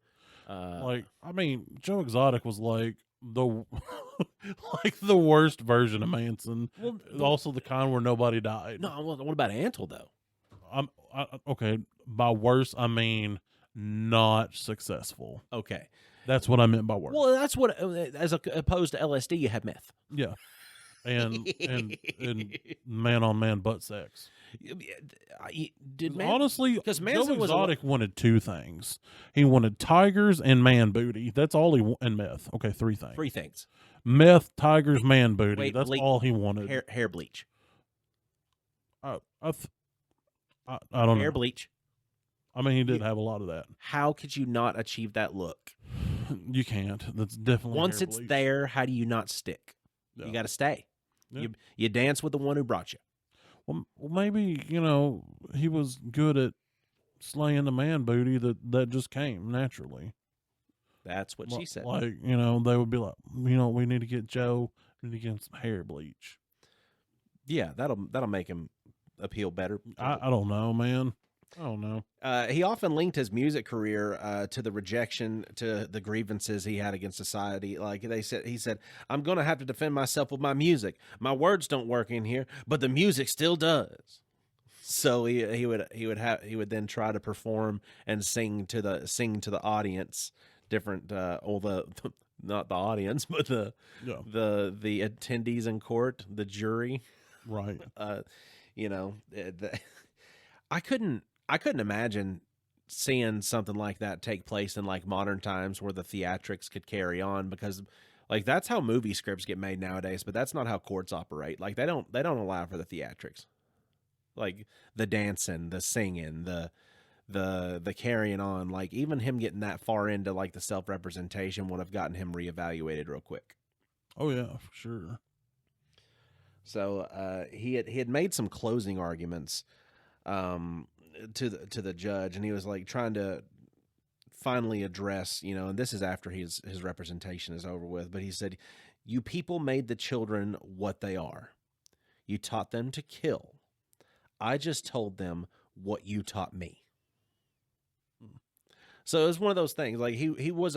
Like, I mean, Joe Exotic was like the worst version of Manson. Well, also the kind where nobody died. No, what about Antle though? Okay. by worse, I mean not successful. Okay. That's what I meant by worse. Well, that's what, opposed to LSD, you have meth. Yeah. And man on man butt sex. Did man, Honestly, because Joe Manson was Exotic wanted two things. He wanted tigers and man booty. That's all he and meth. Okay, three things. three things. Meth, tigers, man booty. Wait, That's all he wanted. Hair bleach. I don't Hair know. bleach. I mean, he did have a lot of that. How could you not achieve that look? You can't. That's definitely Once hair it's bleach. there, how do you not stick? Yeah. You got to stay. Yeah. You dance with the one who brought you. Well, maybe he was good at slaying the man booty that just came naturally. That's what she said. Like they would be like, we need to get Joe. We need to get him some hair bleach. Yeah, that'll make him appeal better. I don't know, man. I don't know. He often linked his music career to the rejection, to the grievances he had against society. Like he said, I'm going to have to defend myself with my music. My words don't work in here, but the music still does. So he would then try to perform and sing to the audience, different not the audience, but the attendees in court, the jury. Right. I couldn't imagine seeing something like that take place in like modern times where the theatrics could carry on, because like that's how movie scripts get made nowadays, but that's not how courts operate. Like they don't allow for the theatrics. Like the dancing, the singing, the carrying on, like even him getting that far into like the self-representation would have gotten him reevaluated real quick. Oh yeah, for sure. So he had made some closing arguments to the judge, and he was like trying to finally address, and this is after his representation is over with, but he said, "You people made the children what they are. You taught them to kill. I just told them what you taught me." So it was one of those things, like he was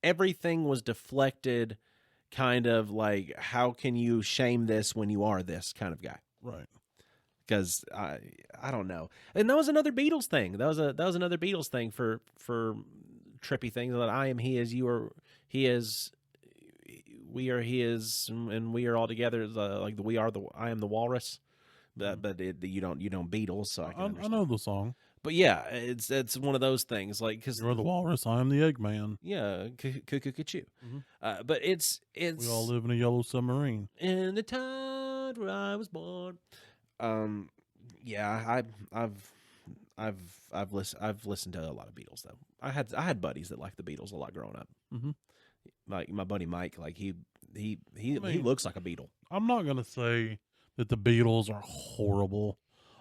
everything was deflected, kind of like, how can you shame this when you are this kind of guy? Right. Because I don't know, and that was another Beatles thing. That was another Beatles thing for trippy things, that I am he is, you are he is, we are he is, and we are all together. Like the we are the I am the walrus, but you don't Beatles. So I know the song. But yeah, it's one of those things, like, because you're the walrus, I am the Eggman. Yeah, cuckoo. But it's we all live in a yellow submarine. In the time where I was born. Yeah, I've listened to a lot of Beatles though. I had buddies that liked the Beatles a lot growing up. Mm-hmm. Like my buddy Mike, like he looks like a Beatle. I'm not gonna say that the Beatles are horrible.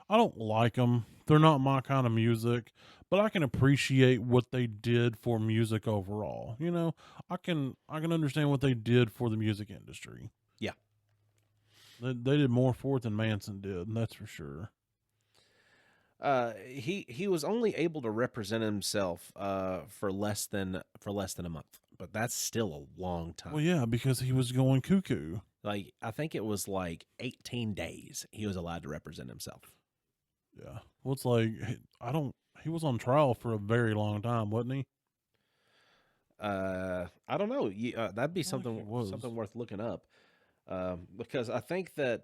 I don't like them. They're not my kind of music, but I can appreciate what they did for music overall. I can understand what they did for the music industry. Yeah. They did more for it than Manson did, and that's for sure. He was only able to represent himself for less than a month, but that's still a long time. Well, yeah, because he was going cuckoo. Like I think it was like 18 days he was allowed to represent himself. Yeah. Well, it's like he was on trial for a very long time, wasn't he? I don't know. That'd be something worth looking up. Because I think that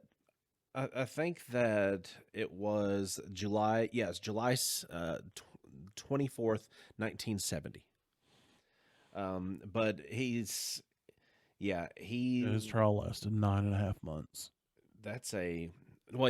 it was July. Yeah, it's July 24th, 1970. But his trial lasted 9.5 months. That's he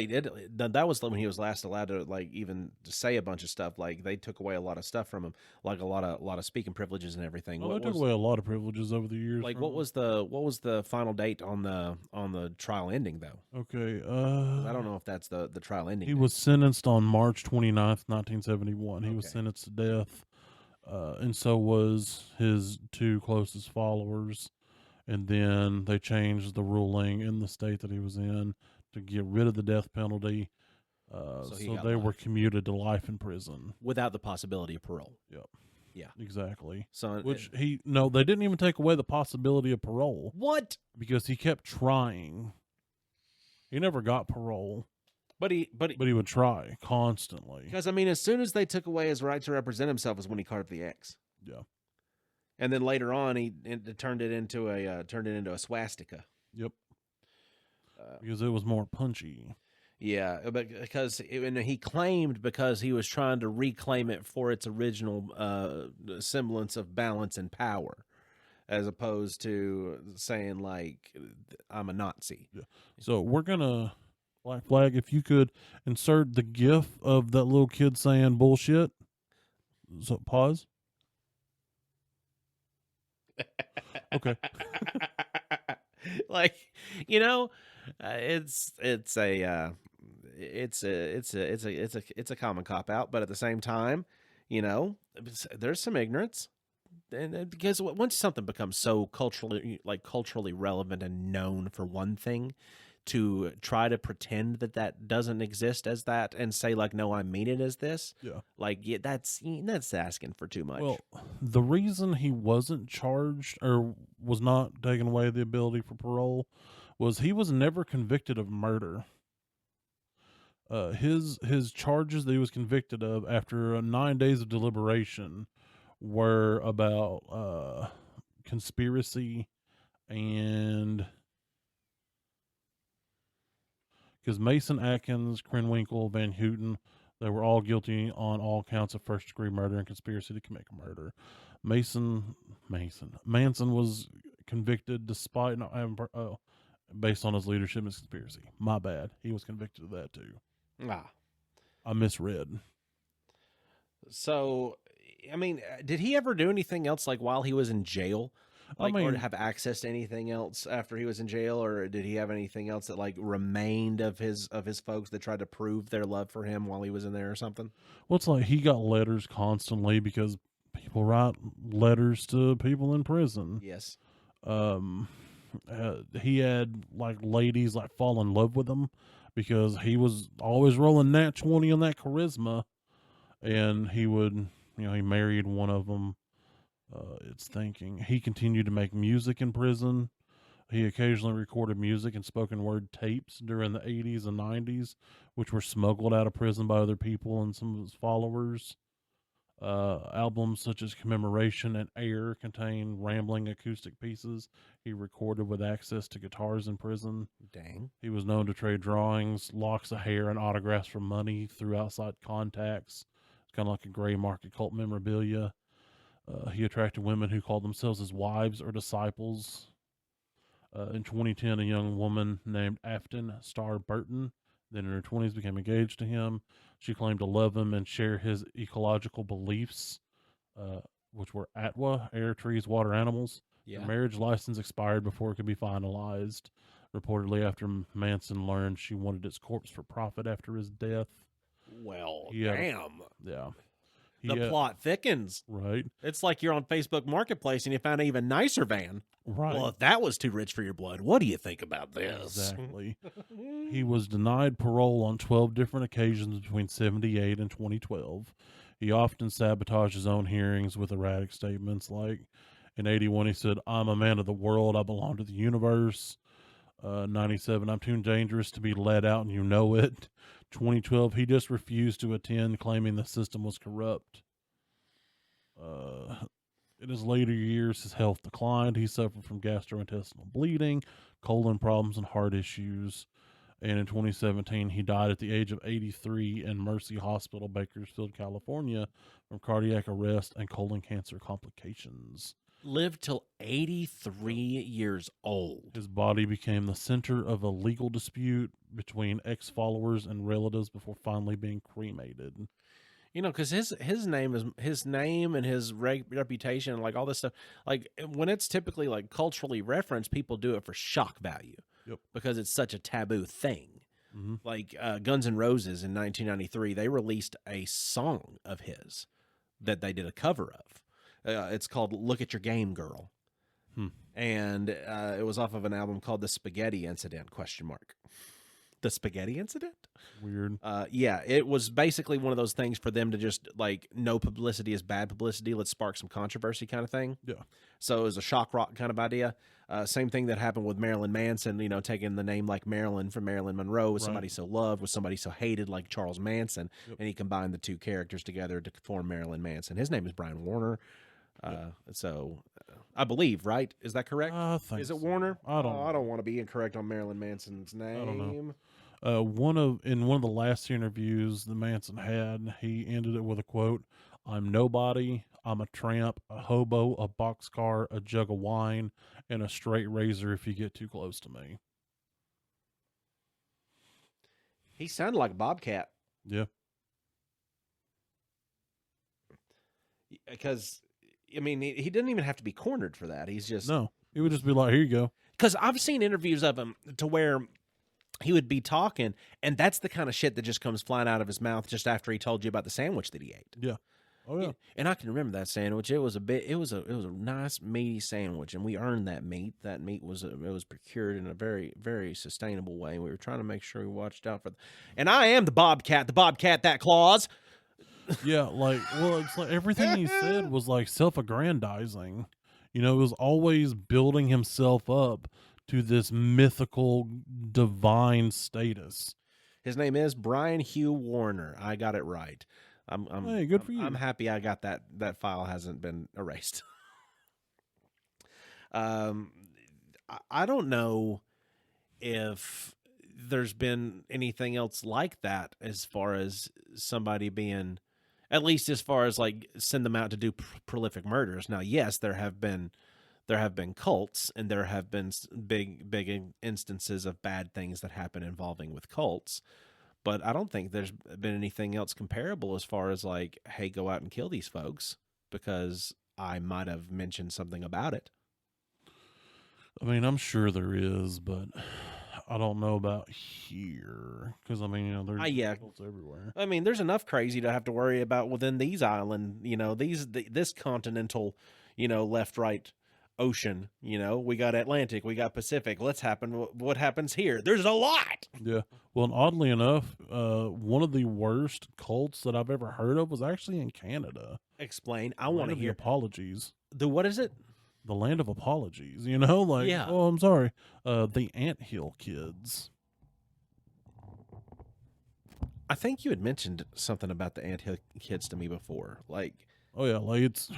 did. That was when he was last allowed to even to say a bunch of stuff. Like they took away a lot of stuff from him, like a lot of speaking privileges and everything. Well, they took away a lot of privileges over the years. Like what was the final date on the trial ending though? Okay, I don't know if that's the trial ending. He was sentenced on March 29th, 1971. He was sentenced to death, and so was his two closest followers. And then they changed the ruling in the state that he was in to get rid of the death penalty. So they were commuted to life in prison without the possibility of parole. Yep. Yeah. Exactly. So they didn't even take away the possibility of parole. What? Because he kept trying. He never got parole. But he but he would try constantly. because I mean, as soon as they took away his right to represent himself, is when he carved the X. Yeah. And then later on, he turned it into a swastika. Yep. Because it was more punchy. Yeah, but and he claimed because he was trying to reclaim it for its original semblance of balance and power, as opposed to saying like I'm a Nazi. Yeah. So we're gonna Black Flag. If you could insert the GIF of that little kid saying bullshit. So pause. Okay. Like, you know, it's a common cop out, but at the same time, you know, there's some ignorance, and because once something becomes so culturally relevant and known for one thing, to try to pretend that doesn't exist as that and say like, no, I mean it as this. Yeah. Like, yeah, that's asking for too much. Well, the reason he wasn't charged or was not taken away the ability for parole was he was never convicted of murder. His charges that he was convicted of after 9 days of deliberation were about conspiracy and because Mason, Atkins, Krenwinkel, Van Houten, they were all guilty on all counts of first-degree murder and conspiracy to commit murder. Manson was convicted despite not having based on his leadership in conspiracy. My bad. He was convicted of that too. I misread. So, I mean, did he ever do anything else like while he was in jail? Like, or have access to anything else after he was in jail, or did he have anything else that like remained of his folks that tried to prove their love for him while he was in there or something? Well, it's like he got letters constantly because people write letters to people in prison. Yes. He had like ladies like fall in love with him because he was always rolling nat 20 on that charisma, and he would, he married one of them. He continued to make music in prison. He occasionally recorded music and spoken word tapes during the 80s and 90s, which were smuggled out of prison by other people and some of his followers. Albums such as Commemoration and Air contain rambling acoustic pieces he recorded with access to guitars in prison. Dang. He was known to trade drawings, locks of hair, and autographs for money through outside contacts. It's kind of like a gray market cult memorabilia. He attracted women who called themselves his wives or disciples. In 2010, a young woman named Afton Starr Burton, then in her 20s, became engaged to him. She claimed to love him and share his ecological beliefs, which were ATWA, air, trees, water, animals. Yeah. Her marriage license expired before it could be finalized. Reportedly, after Manson learned she wanted his corpse for profit after his death. Well, damn. Yeah. The plot thickens. Right. It's like you're on Facebook Marketplace and you found an even nicer van. Right. Well, if that was too rich for your blood, what do you think about this? Exactly. He was denied parole on 12 different occasions between 78 and 2012. He often sabotaged his own hearings with erratic statements like, in 81, he said, "I'm a man of the world. I belong to the universe." 97, "I'm too dangerous to be let out and you know it." 2012, he just refused to attend, claiming the system was corrupt. In his later years, his health declined. He suffered from gastrointestinal bleeding, colon problems, and heart issues. And in 2017, he died at the age of 83 in Mercy Hospital, Bakersfield, California, from cardiac arrest and colon cancer complications. Lived till 83 years old. His body became the center of a legal dispute between ex-followers and relatives before finally being cremated. Because his name and his reputation, like all this stuff, like when it's typically like culturally referenced, people do it for shock value. Yep. Because it's such a taboo thing. Mm-hmm. Like Guns N' Roses in 1993, they released a song of his that they did a cover of. It's called "Look at Your Game, Girl," and it was off of an album called "The Spaghetti Incident?" The Spaghetti Incident? Weird. Yeah, it was basically one of those things for them to just like, no publicity is bad publicity. Let's spark some controversy kind of thing. Yeah. So it was a shock rock kind of idea. Same thing that happened with Marilyn Manson, taking the name like Marilyn from Marilyn Monroe, with Right. somebody so loved, with somebody so hated like Charles Manson, Yep. and he combined the two characters together to form Marilyn Manson. His name is Brian Warner. I believe, right? Is that correct? I think Is it so. Warner? I don't. I don't want to be incorrect on Marilyn Manson's name. I don't know. One of the last interviews the Manson had, he ended it with a quote: "I'm nobody. I'm a tramp, a hobo, a boxcar, a jug of wine, and a straight razor if you get too close to me." He sounded like a bobcat. Yeah. Because, I mean, he didn't even have to be cornered for that. He's just... No, he would just be like, "Here you go." Because I've seen interviews of him to where he would be talking, and that's the kind of shit that just comes flying out of his mouth just after he told you about the sandwich that he ate. Yeah. Oh yeah. And I can remember that sandwich. It was a nice meaty sandwich, and we earned that meat. That meat was procured in a very, very sustainable way. We were trying to make sure we watched out for. And I am the bobcat that claws. Yeah, it's like everything he said was like self-aggrandizing. It was always building himself up to this mythical divine status. His name is Brian Hugh Warner. I got it right. Hey, good for you. I'm happy I got that. That file hasn't been erased. I don't know if there's been anything else like that as far as somebody being, at least as far as like send them out to do prolific murders. Now, yes, there have been cults, and there have been big instances of bad things that happen involving with cults. But I don't think there's been anything else comparable as far as like, hey, go out and kill these folks, because I might have mentioned something about it. I mean, I'm sure there is, but I don't know about here because I mean, there's cults everywhere. I mean, there's enough crazy to have to worry about within these island, this continental, left, right ocean. We got Atlantic, we got Pacific. What happens here? There's a lot. Yeah. Well, and oddly enough, one of the worst cults that I've ever heard of was actually in Canada. Explain. I want to hear. Apologies. What is it? The land of apologies. Yeah. Oh, I'm sorry. The Anthill Kids. I think you had mentioned something about the Anthill Kids to me before. Like, oh yeah, like it's.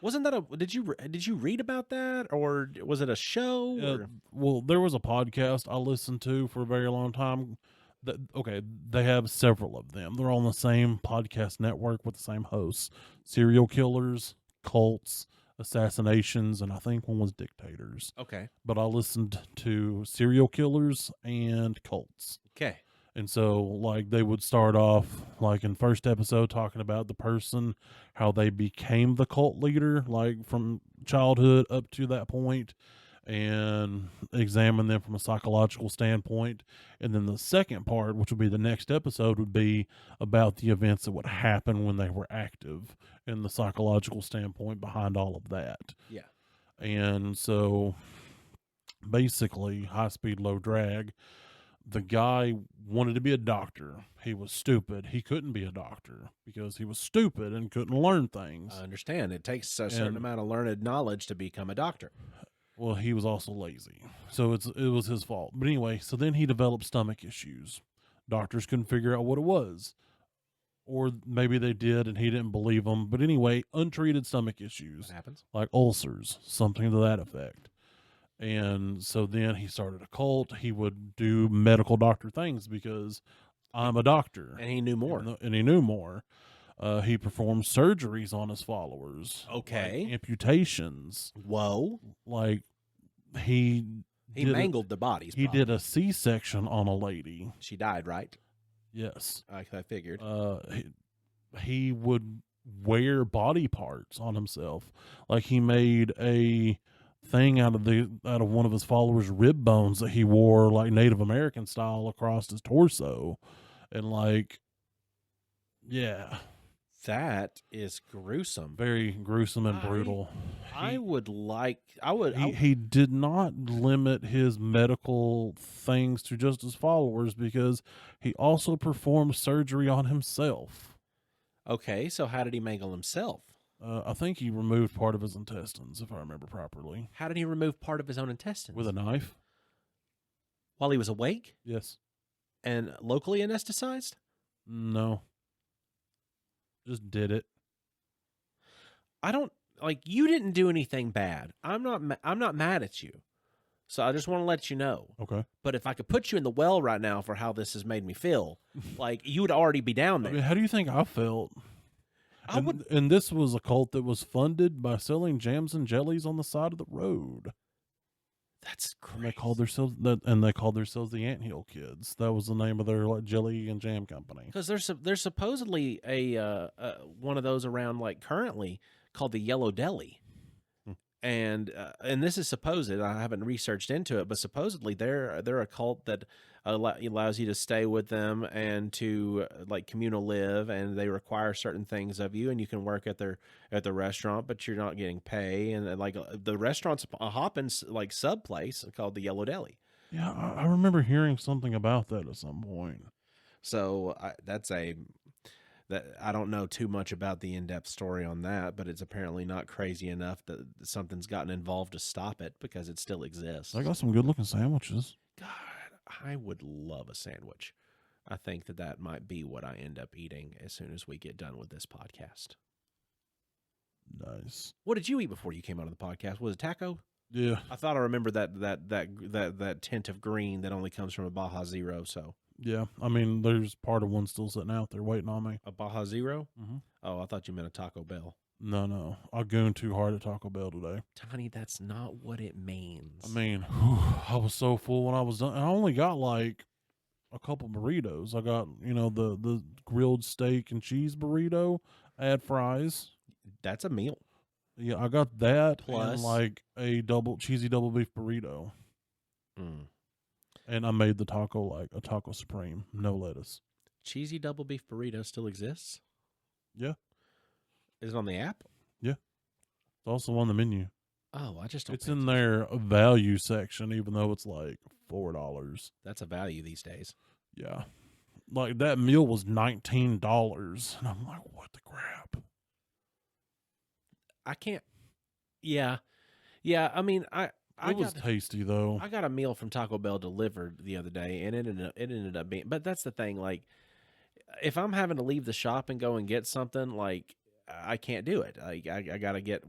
Wasn't that did you read about that, or was it a show? Well, there was a podcast I listened to for a very long time. They have several of them. They're on the same podcast network with the same hosts: serial killers, cults, assassinations, and I think one was dictators. Okay. But I listened to serial killers and cults. Okay. And so, like, they would start off, like, in first episode talking about the person, how they became the cult leader, like, from childhood up to that point, and examine them from a psychological standpoint. And then the second part, which would be the next episode, would be about the events that would happen when they were active and the psychological standpoint behind all of that. Yeah. And so, basically, high speed, low drag. The guy wanted to be a doctor. He was stupid. He couldn't be a doctor because he was stupid and couldn't learn things. I understand. It takes a certain amount of learned knowledge to become a doctor. Well, he was also lazy. So it was his fault. But anyway, so then he developed stomach issues. Doctors couldn't figure out what it was. Or maybe they did and he didn't believe them. But anyway, untreated stomach issues. What happens? Like ulcers, something to that effect. And so then he started a cult. He would do medical doctor things because I'm a doctor. And he knew more. He performed surgeries on his followers. Okay. Like amputations. Whoa. Like he mangled the bodies. He did a C-section on a lady. She died, right? Yes. I figured. He would wear body parts on himself. Like he made a thing out of one of his followers' rib bones that he wore like Native American style across his torso, and like, yeah, that is gruesome. Very gruesome and brutal. He did not limit his medical things to just his followers because he also performed surgery on himself. Okay, so how did he mangle himself? I think he removed part of his intestines, if I remember properly, How did he remove part of his own intestines? with a knife. While he was awake Yes. and locally anesthetized? No. Just did it. I don't like you didn't do anything bad. I'm not mad at you. So I just want to let you know. Okay. But if I could put you in the well right now for how this has made me feel, like you would already be down I there. mean, how do you think I felt? And this was a cult that was funded by selling jams and jellies on the side of the road. That's crazy. And they called themselves the Anthill Kids. That was the name of their jelly and jam company. Because there's supposedly a one of those around like currently called the Yellow Deli, and this is supposed. I haven't researched into it, but supposedly they're a cult that allows you to stay with them and to like communal live, and they require certain things of you, and you can work at the restaurant, but you're not getting pay, and like the restaurant's a hopping like sub place called the Yellow Deli. Yeah, I remember hearing something about that at some point. So I don't know too much about the in-depth story on that, but it's apparently not crazy enough that something's gotten involved to stop it because it still exists. I got some good looking sandwiches. God, I would love a sandwich. I think that might be what I end up eating as soon as we get done with this podcast. Nice. What did you eat before you came out of the podcast? Was it taco? Yeah. I thought I remember that tint of green that only comes from a Baja Zero. So Yeah. I mean, there's part of one still sitting out there waiting on me. a Baja Zero? Mm-hmm. Oh, I thought you meant a Taco Bell. No. I gooned too hard at Taco Bell today. Tony, that's not what it means. I mean, I was so full when I was done. I only got like a couple burritos. I got, the grilled steak and cheese burrito. I had fries. That's a meal. Yeah, I got that Plus- and like a cheesy double beef burrito. Mm. And I made the taco like a taco supreme, no lettuce. Cheesy double beef burrito still exists? Yeah. Is it on the app? It's also on the menu. Oh, I just don't. It's in their value section, even though it's like $4. That's a value these days. Yeah. Like that meal was $19. And I'm like, what the crap? I can't. Yeah. I mean, It was tasty though. I got a meal from Taco Bell delivered the other day, and it ended up being. But that's the thing. Like, if I'm having to leave the shop and go and get something, like I can't do it. I gotta get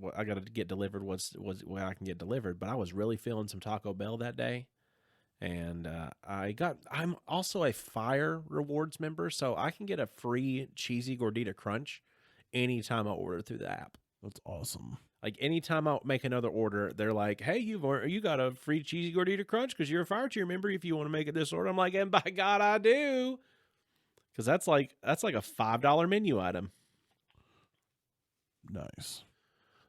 delivered what I can get delivered. But I was really feeling some Taco Bell that day, and I'm also a Fire Rewards member, so I can get a free cheesy gordita crunch anytime I order through the app. That's awesome. Like anytime I make another order, they're like, "Hey, you got a free cheesy gordita crunch because you're a Fire Tier member. If you want to make it this order," I'm like, "And by God, I do," because that's like a $5 menu item. Nice.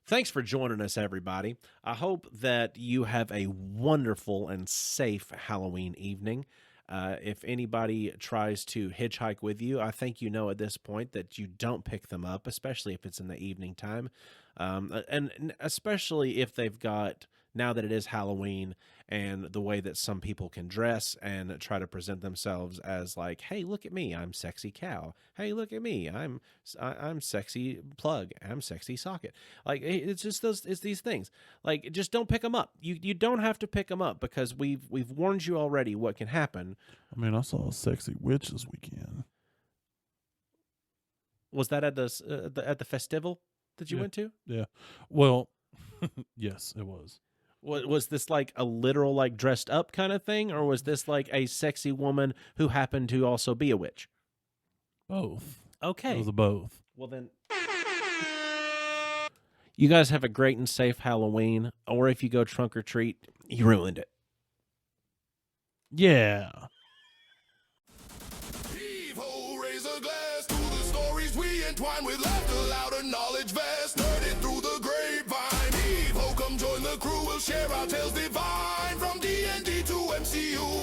Thanks for joining us, everybody. I hope that you have a wonderful and safe Halloween evening. If anybody tries to hitchhike with you, I think you know at this point that you don't pick them up, especially if it's in the evening time. And especially if they've got, now that it is Halloween, and the way that some people can dress and try to present themselves as like, hey, look at me, I'm sexy cow. Hey, look at me, I'm sexy plug. I'm sexy socket. Like, it's just it's these things. Like, just don't pick them up. You don't have to pick them up because we've warned you already what can happen. I mean, I saw a sexy witch this weekend. Was that at the festival that you went to? Yeah. Well, yes, it was. Was this like a literal, like, dressed up kind of thing, or was this like a sexy woman who happened to also be a witch? Both. Okay. It was a both. Well, then, you guys have a great and safe Halloween, or if you go trunk or treat, you ruined it. Yeah. Heave-ho, raise a glass to the stories we entwine with laughter, loud and knowledge vast, nerded through the grapevine. Heave-ho, come join the crew, we'll share our tales divine, from D&D to MCU.